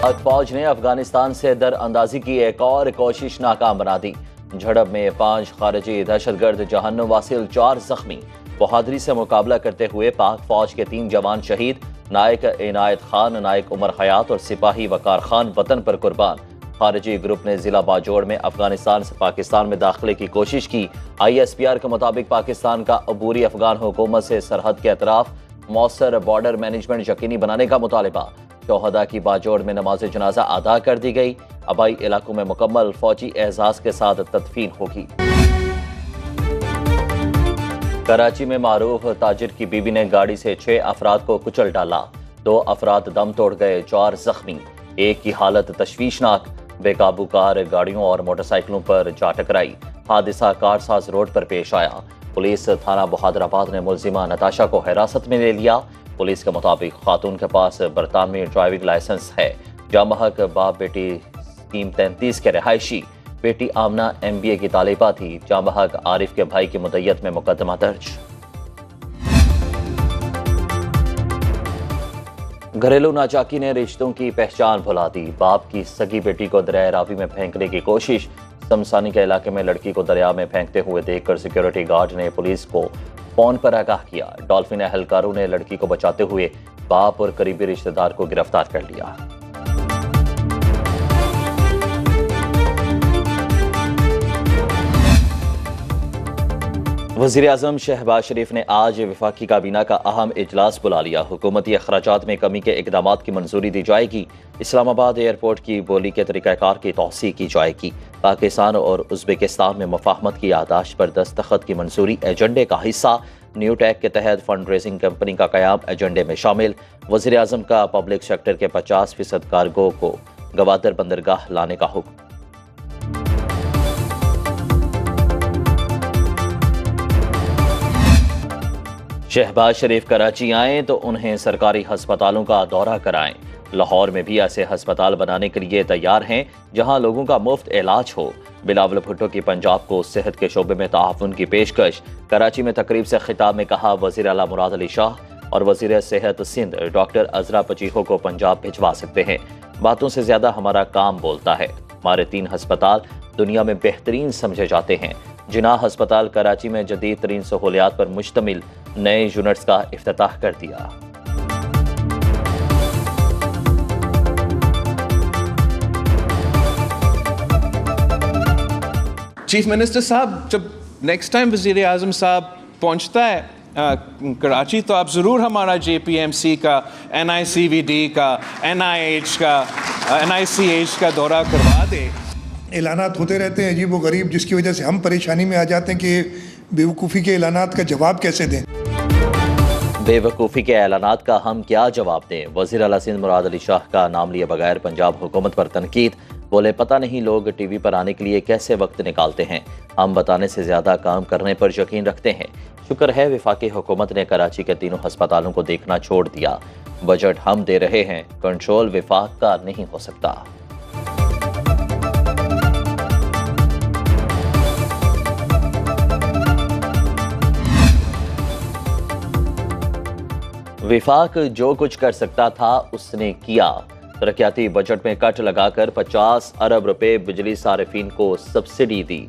पाक फौज ने अफगानिस्तान से दरअंदाजी की एक और कोशिश नाकाम बना दी। झड़प में 5 खारजी दहशतगर्द जहन्नुम वासिल 4 जख्मी। बहादुरी से मुकाबला करते हुए पाक फौज के 3 जवान शहीद। नायक इनायत खान, नायक उमर हयात और सिपाही वकार खान वतन पर कुर्बान। खारजी ग्रुप ने जिला बाजोड़ में अफगानिस्तान से पाकिस्तान में दाखिले की कोशिश की। ISPR के मुताबिक पाकिस्तान का अबूरी अफगान हुकूमत से सरहद के अतराफ मौसर बॉर्डर मैनेजमेंट यकीनी बनाने का मुतालबा। शोहदा की बाजोड़ में नमाज जनाजा अदा कर दी गई। आबाई इलाकों में मुकम्मल फौजी एहसास के साथ तदफीन होगी। कराची में मारूफ ताजिर की बीवी ने गाड़ी से 6 अफराद को कुचल डाला। 2 अफराद दम तोड़ गए, 4 जख्मी। एक की हालत तशवीशनाक। बेकाबू कार गाड़ियों और मोटरसाइकिलों पर जा टकराई। हादसा कारसाज रोड पर पेश आया। पुलिस थाना बहादुराबाद ने मुलजिमा नताशा को हिरासत में ले लिया। पुलिस के मुताबिक खातून के पास बरतानवी ड्राइविंग लाइसेंस है। जामहक बाप बेटी स्कीम 33 के रिहायशी। बेटी आमना MBA की तालिबा थी। जामहक आरिफ के भाई की मुद्दत में मुकदमा दर्ज। घरेलू नाचाकी ने रिश्तों की पहचान भुला दी। बाप की सगी बेटी को दरिया रावी में फेंकने की कोशिश। शमसानी के इलाके में लड़की को दरिया में फेंकते हुए देखकर सिक्योरिटी गार्ड ने पुलिस को फोन पर आगाह किया। डॉल्फिन एहलकारों ने लड़की को बचाते हुए बाप और करीबी रिश्तेदार को गिरफ्तार कर लिया। वज़ीर-ए-आज़म शहबाज शरीफ ने आज वफाकी काबीना का अहम इजलास बुला लिया। हुकूमती अखराजात में कमी के इकदामात की मंजूरी दी जाएगी। इस्लामाबाद एयरपोर्ट की बोली के तरीक़ाकार की तौसीह की जाएगी। पाकिस्तान और उज़्बेकिस्तान में मुफाहमत की यादाश्त पर दस्तखत की मंजूरी एजेंडे का हिस्सा। न्यू टैक के तहत फंड रेजिंग कंपनी का क़याम एजेंडे में शामिल। वज़ीर-ए-आज़म का पब्लिक सेक्टर के 50% कार्गो को गवादर बंदरगाह लाने का हुक्म। शहबाज शरीफ कराची आएँ तो उन्हें सरकारी हस्पतालों का दौरा कराएं। लाहौर में भी ऐसे हस्पताल बनाने के लिए तैयार हैं जहां लोगों का मुफ्त इलाज हो। बिलावल भुट्टो की पंजाब को सेहत के शोबे में ताउन की पेशकश। कराची में तकरीब से खिताब में कहा, वज़ीर आला मुराद अली शाह और वज़ीर सेहत सिंध डॉक्टर अजरा पचीहो को पंजाब भिजवा सकते हैं। बातों से ज्यादा हमारा काम बोलता है। हमारे 3 हस्पताल दुनिया में बेहतरीन समझे जाते हैं। जिनाह हस्पताल कराची में जदीद तरीन सहूलियात पर मुश्तमिल नए यूनिट्स का इफ्तिताह कर दिया। चीफ मिनिस्टर साहब, जब नेक्स्ट टाइम वज़ीर आज़म साहब पहुंचता है कराची तो आप ज़रूर हमारा JPMC का, NICVD का, NIH का, NICH का दौरा करवा दे। ऐलानात होते रहते हैं अजीब व गरीब, जिसकी वजह से हम परेशानी में आ जाते हैं कि बेवकूफ़ी के ऐलानात का जवाब कैसे दें। बेवकूफ़ी के ऐलानात का हम क्या जवाब दें। वज़ीर आला सिंध मुराद अली शाह का नाम लिए बगैर पंजाब हुकूमत पर तनकीद। बोले, पता नहीं लोग TV पर आने के लिए कैसे वक्त निकालते हैं। हम बताने से ज़्यादा काम करने पर यकीन रखते हैं। शुक्र है वफाकी हुकूमत ने कराची के 3 अस्पतालों को देखना छोड़ दिया। बजट हम दे रहे हैं, कंट्रोल वफाक का नहीं हो सकता। विफाक जो कुछ कर सकता था उसने किया। तरक्याती बजट में कट लगाकर 50 अरब रुपए बिजली सारिफीन को सब्सिडी दी।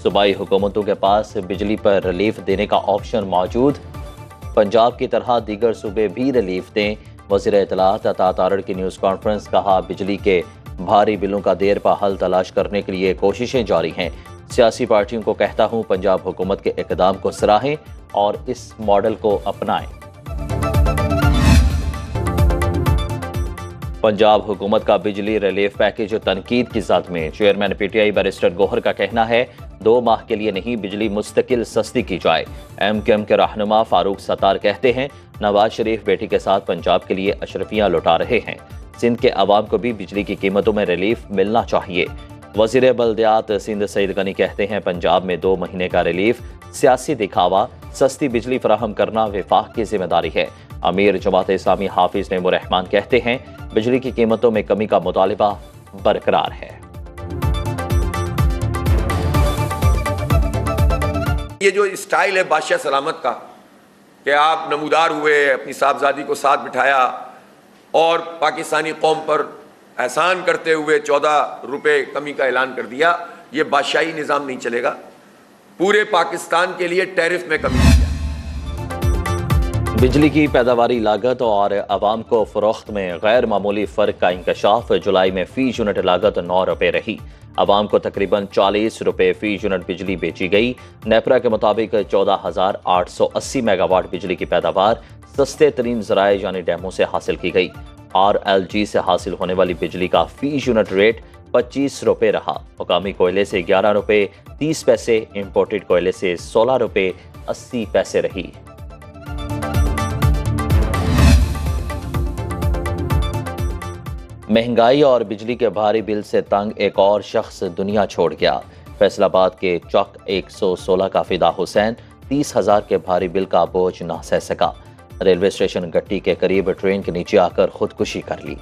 सूबाई हुकूमतों के पास बिजली पर रिलीफ देने का ऑप्शन मौजूद। पंजाब की तरह दीगर सूबे भी रिलीफ दें। वज़ीर इत्तलात अता तारड़ की न्यूज़ कॉन्फ्रेंस, कहा बिजली के भारी बिलों का देर पर हल तलाश करने के लिए कोशिशें जारी हैं। सियासी पार्टियों को कहता हूँ पंजाब हुकूमत के इक़दाम को सराहें और इस मॉडल को अपनाएं। पंजाब हुकूमत का बिजली रिलीफ पैकेज तनकीद की ज़द में। चेयरमैन PTI बैरिस्टर गोहर का कहना है 2 माह के लिए नहीं, बिजली मुस्तकिल सस्ती की जाए। MQM के रहनुमा फारूक सत्तार कहते हैं नवाज शरीफ बेटी के साथ पंजाब के लिए अशरफियाँ लुटा रहे हैं। सिंध के अवाम को भी बिजली की कीमतों में रिलीफ मिलना चाहिए। वज़ीर बल्दियात सिंध सईद गनी कहते हैं पंजाब में 2 महीने का रिलीफ सियासी दिखावा, सस्ती बिजली फराहम करना वफाक की जिम्मेदारी है। अमीर जमात इस्लामी हाफिज नेमो रहमान कहते हैं बिजली की कीमतों में कमी का मुतालिबा बरकरार है। ये जो स्टाइल है बादशाह सलामत का कि आप नमूदार हुए, अपनी साहबजादी को साथ बिठाया और पाकिस्तानी कौम पर एहसान करते हुए 14 रुपये कमी का ऐलान कर दिया। ये बादशाही निज़ाम नहीं चलेगा। पूरे पाकिस्तान के लिए टैरिफ में कमी की जाए। बिजली की पैदावारी लागत और आवाम को फरोख्त में गैर मामूली फ़र्क का इंकशाफ। जुलाई में फ़ी यूनिट लागत 9 रुपये रही। आवाम को तकरीबन 40 रुपये फ़ी यूनिट बिजली बेची गई। नेपरा के मुताबिक 14,880 मेगावाट बिजली की पैदावार सस्ते तरीन ज़राए यानी डैमों से हासिल की गई। RLG से हासिल होने वाली बिजली का फ़ी यूनिट रेट 25 रुपये रहा। मुकामी कोयले से 11 रुपये 30 पैसे, इम्पोर्टेड कोयले से 16 रुपये 80 पैसे रही। महंगाई और बिजली के भारी बिल से तंग एक और शख्स दुनिया छोड़ गया। फैसलाबाद के चौक 116 का फिदा हुसैन 30,000 के भारी बिल का बोझ ना सह सका। रेलवे स्टेशन गट्टी के करीब ट्रेन के नीचे आकर खुदकुशी कर ली।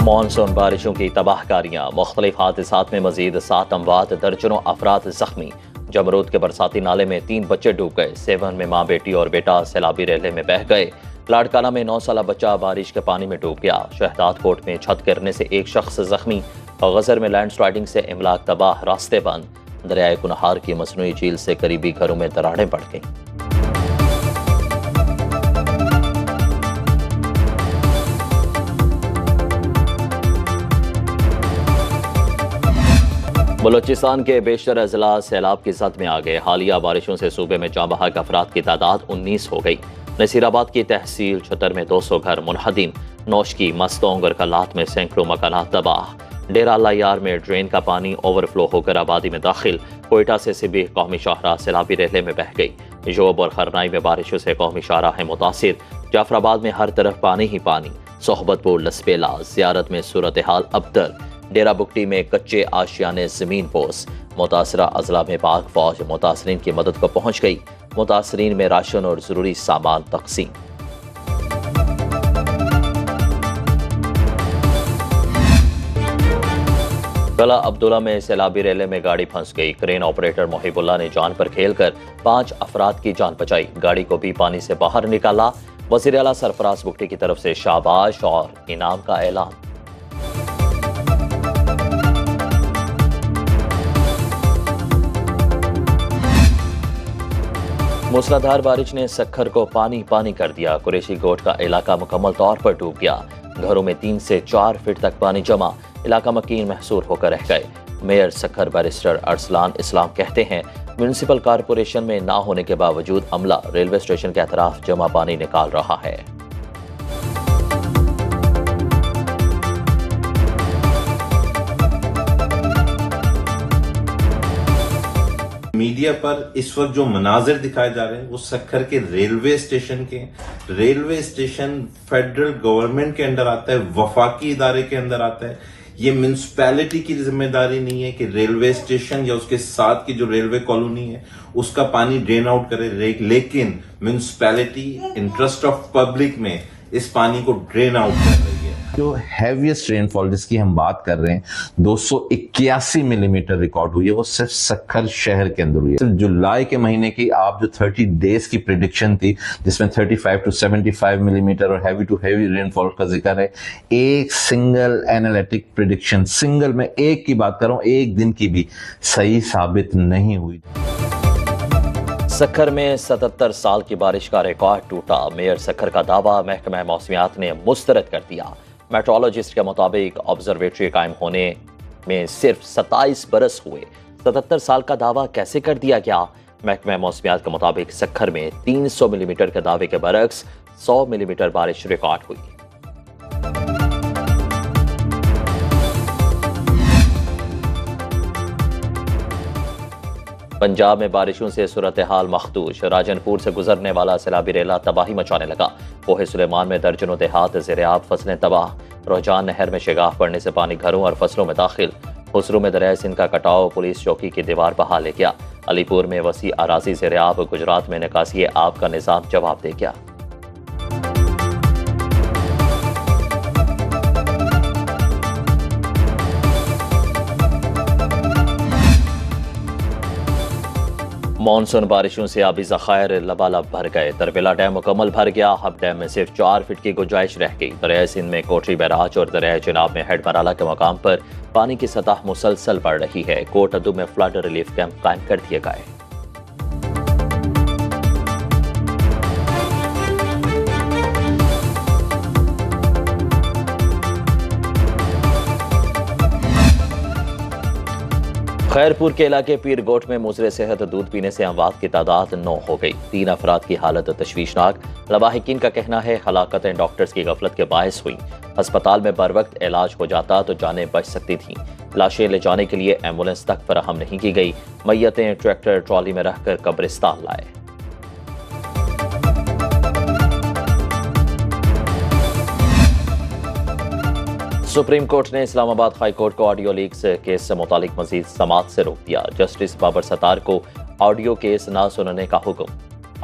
मानसून बारिशों की तबाहकारियां। मुख्तलिफ हादसात में मजीद 7 अमवात, दर्जनों अफराद जख्मी। जमरूद के बरसाती नाले में 3 बच्चे डूब गए। सेवन में मां, बेटी और बेटा सैलाबी रेले में बह गए। लाड़काना में 9 साला बच्चा बारिश के पानी में डूब गया। शहदाद कोट में छत गिरने से एक शख्स जख्मी। गजर में लैंड स्लाइडिंग से इमलाक तबाह, रास्ते बंद। दरियाए कुनहार की मसनूई झील से करीबी घरों में दरारें पड़ गईं। बलोचिस्तान के बेशतर अजला सैलाब की जद में आ गए। हालिया बारिशों से सूबे में जाँ बहक अफराद की तादाद 19 हो गई। नसीराबाद की तहसील छतर में 200 घर मुनहदिम। नौशकी, मस्तोंग और कलात में सैकड़ों मकानात तबाह। डेरा अल्लाह यार में ड्रेन का पानी ओवरफ्लो होकर आबादी में दाखिल। कोयटा से सिबी कौमी शाहराह सैलाबी रेले में बह गई। जोब और खरनाई में बारिशों से कौमी शाहराह मुतासिर। जाफराबाद में हर तरफ पानी ही पानी। सोहबतपुर, लसपेला, जियारत में सूरत हाल अबतर। डेरा बुगटी में कच्चे आशियाने जमीन पोस। मुतासरा अजला में पाक फौज मुतासरीन की मदद को पहुंच गई। मुतासरीन में राशन और जरूरी सामान तकसीम। कला अब्दुल्ला में सैलाबी रेले में गाड़ी फंस गई। क्रेन ऑपरेटर मोहिबुल्ला ने जान पर खेलकर 5 अफराद की जान बचाई। गाड़ी को भी पानी से बाहर निकाला। वज़ीर आला सरफराज बुगटी की तरफ से शाबाश और इनाम का ऐलान। मूसलाधार बारिश ने सखर को पानी पानी कर दिया। कुरैशी गोट का इलाका मुकम्मल तौर पर डूब गया। घरों में 3 से 4 फीट तक पानी जमा। इलाका मकीन महसूर होकर रह गए। मेयर सखर बैरिस्टर अरसलान इस्लाम कहते हैं म्यूनिसिपल कॉरपोरेशन में ना होने के बावजूद अमला रेलवे स्टेशन के अतराफ जमा पानी निकाल रहा है। मीडिया पर इस वक्त जो मनाजिर दिखाए जा रहे हैं वो सखर के रेलवे स्टेशन के। रेलवे स्टेशन फेडरल गवर्नमेंट के अंदर आता है, वफाकी इदारे के अंदर आता है। ये म्यूनिसिपैलिटी की जिम्मेदारी नहीं है कि रेलवे स्टेशन या उसके साथ की जो रेलवे कॉलोनी है उसका पानी ड्रेन आउट करे, लेकिन म्यूनिसिपैलिटी इंटरेस्ट ऑफ पब्लिक में इस पानी को ड्रेन आउट कर रही है। जो हैवीएस्ट रेनफॉल जिसकी हम बात कर रहे हैं 281 मिलीमीटर रिकॉर्ड हुई है, वो सिर्फ सखर शहर के अंदर हुई है। सिर्फ जुलाई के महीने की आप जो 30 डेज की प्रिडिक्शन थी जिसमें 35 to 75 मिलीमीटर और हैवी टू हैवी रेनफॉल का जिक्र है, एक सिंगल एनालिटिक प्रिडिक्शन, सिंगल में एक की बात कर रहा हूं, एक दिन की भी सही साबित नहीं हुई। सखर में 77 साल की बारिश का रिकॉर्ड टूटा। मेयर सखर का दावा महकमा मौसमियात ने मुस्तरद कर दिया। मेट्रोलॉजिस्ट के मुताबिक ऑब्जर्वेटरी कायम होने में सिर्फ 27 बरस हुए। 77 साल का दावा कैसे कर दिया गया? महकमा मौसमियात के मुताबिक सखर में 300 मिलीमीटर के दावे के बरक्स 100 मिलीमीटर बारिश रिकॉर्ड हुई। पंजाब में बारिशों से सूरत हाल मखदूश। राजनपुर से गुजरने वाला सैलाबी रेला तबाही मचाने लगा। कोहे सुलेमान में दर्जनों देहात ज़ेर-ए-आब, फसलें तबाह। रोहजान नहर में शिगाफ पड़ने से पानी घरों और फसलों में दाखिल। खुसरू में दरिया सिंध का कटाव पुलिस चौकी की दीवार बहा ले गया। अलीपुर में वसी अराजी ज़ेर-ए-आब। गुजरात में निकासी आब का निज़ाम जवाब दे गया। मानसून बारिशों से आबी ज़खायर लबालब भर गए। तरबेला डैम मुकम्मल भर गया। हब डैम में सिर्फ 4 फीट की गुंजाइश रह गई। दरिया सिंध में कोटरी बैराज और दरिया चिनाब में हेड मराला के मकाम पर पानी की सतह मुसलसल बढ़ रही है। कोट अदू में फ्लड रिलीफ कैंप कायम कर दिए गए। खैरपुर के इलाके पीर गोट में मुजरे सेहत दूध पीने से अमवात की तादाद 9 हो गई। 3 अफराद की हालत तशवीशनाक। लवाहिकीन का कहना है हलाकतें डॉक्टर्स की गफलत के बायस हुई। अस्पताल में बर वक्त इलाज हो जाता तो जानें बच सकती थीं। लाशें ले जाने के लिए एम्बुलेंस तक फराहम नहीं की गई। मैयतें ट्रैक्टर ट्रॉली में रखकर कब्रिस्तान लाए। सुप्रीम कोर्ट ने इस्लामाबाद हाई कोर्ट को ऑडियो लीक्स केस से मुतालिक मजीद समाअत से रोक दिया। जस्टिस बाबर सत्तार को ऑडियो केस ना सुनने का हुक्म।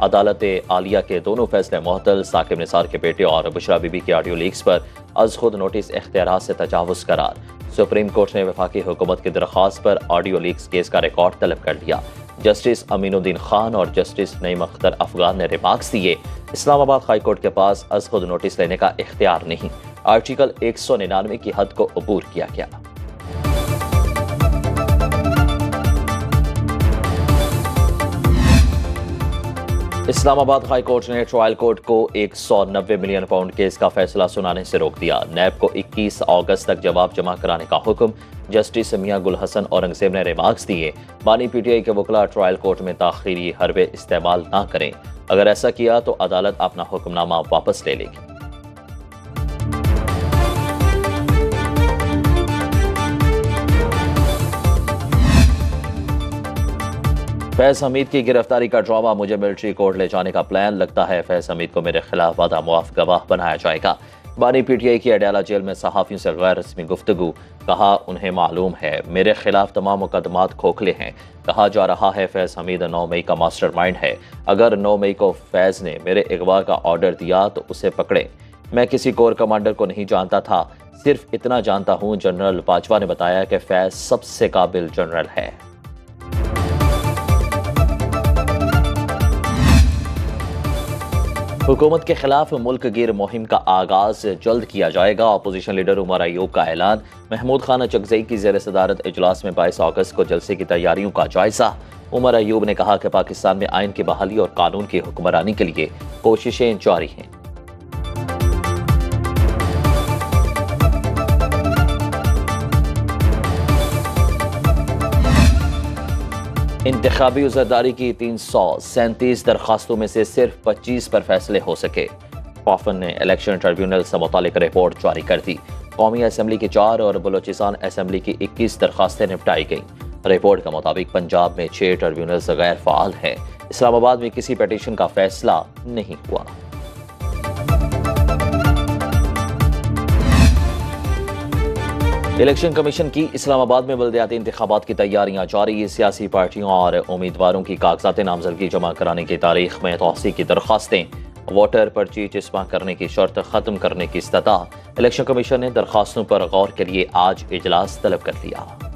अदालत आलिया के दोनों फैसले मुअत्तल। साकिब निसार के बेटे और बुशरा बीबी के ऑडियो लीक्स पर अज खुद नोटिस इख्तियारात से तजावुज करार। सुप्रीम कोर्ट ने वफाकी हुकूमत की दरख्वास्त पर ऑडियो लीक्स केस का रिकॉर्ड तलब कर लिया। जस्टिस अमीनुद्दीन खान और जस्टिस नईम अख्तर अफगान ने रिमार्क्स दिए, इस्लामाबाद हाई कोर्ट के पास अज खुद नोटिस लेने का इख्तियार नहीं। आर्टिकल 199 की हद को अबूर किया गया। इस्लामाबाद हाई कोर्ट ने ट्रायल कोर्ट को 190 मिलियन पाउंड केस का फैसला सुनाने से रोक दिया। नैब को 21 अगस्त तक जवाब जमा कराने का हुक्म। जस्टिस मियां गुल हसन औरंगजेब ने रिमार्क्स दिए, बानी पीटीआई के वकला ट्रायल कोर्ट में ताखीरी हरबे इस्तेमाल ना करें। अगर ऐसा किया तो अदालत अपना हुक्मनामा वापस ले लेगी। फैज हमीद की गिरफ्तारी का ड्रामा, मुझे मिलिट्री कोर्ट ले जाने का प्लान। लगता है फैज हमीद को मेरे खिलाफ वादा मुआफ गवाह बनाया जाएगा। बानी पीटीआई की अडयाला जेल में सहाफियों से गैर रस्मी गुफ्तगू। कहा, उन्हें मालूम है मेरे खिलाफ तमाम मुकदमात खोखले हैं। कहा जा रहा है फैज हमीद 9 मई का मास्टरमाइंड है। अगर 9 मई को फैज ने मेरे अगवा का ऑर्डर दिया तो उसे पकड़े। मैं किसी कोर कमांडर को नहीं जानता था, सिर्फ इतना जानता हूँ जनरल बाजवा ने बताया कि फैज सबसे काबिल जनरल है। हुकूमत के खिलाफ मुल्क गिर मुहिम का आगाज जल्द किया जाएगा। अपोजिशन लीडर उमर अयूब का ऐलान। महमूद खान चकजई की ज़ेर सदारत इजलास में 22 अगस्त को जलसे की तैयारियों का जायजा। उमर अयूब ने कहा कि पाकिस्तान में आइन की बहाली और कानून की हुक्मरानी के लिए कोशिशें जारी हैं। इंतखाबी उज़रदारी की 337 दरखास्तों में से सिर्फ 25 पर फैसले हो सके। कॉफन ने इलेक्शन ट्रिब्यूनल से मुतालिक रिपोर्ट जारी कर दी। कौमी असम्बली की 4 और बलोचिस्तान असम्बली की 21 दरखास्तें निपटाई गईं। रिपोर्ट के मुताबिक पंजाब में 6 ट्रिब्यूनल्स गैर फ़ाल हैं। इस्लामाबाद में किसी पिटीशन का फैसला नहीं हुआ। इलेक्शन कमीशन की इस्लामाबाद में बल्दियाती इंतखाबात की तैयारियां जारी। सियासी पार्टियों और उम्मीदवारों की कागजात नामजदगी जमा कराने की तारीख में तौसीक की दरखास्तें। वोटर पर्ची चिस्पा करने की शर्त खत्म करने की इस्तता। इलेक्शन कमीशन ने दरखास्तों पर गौर के लिए आज इजलास तलब कर लिया।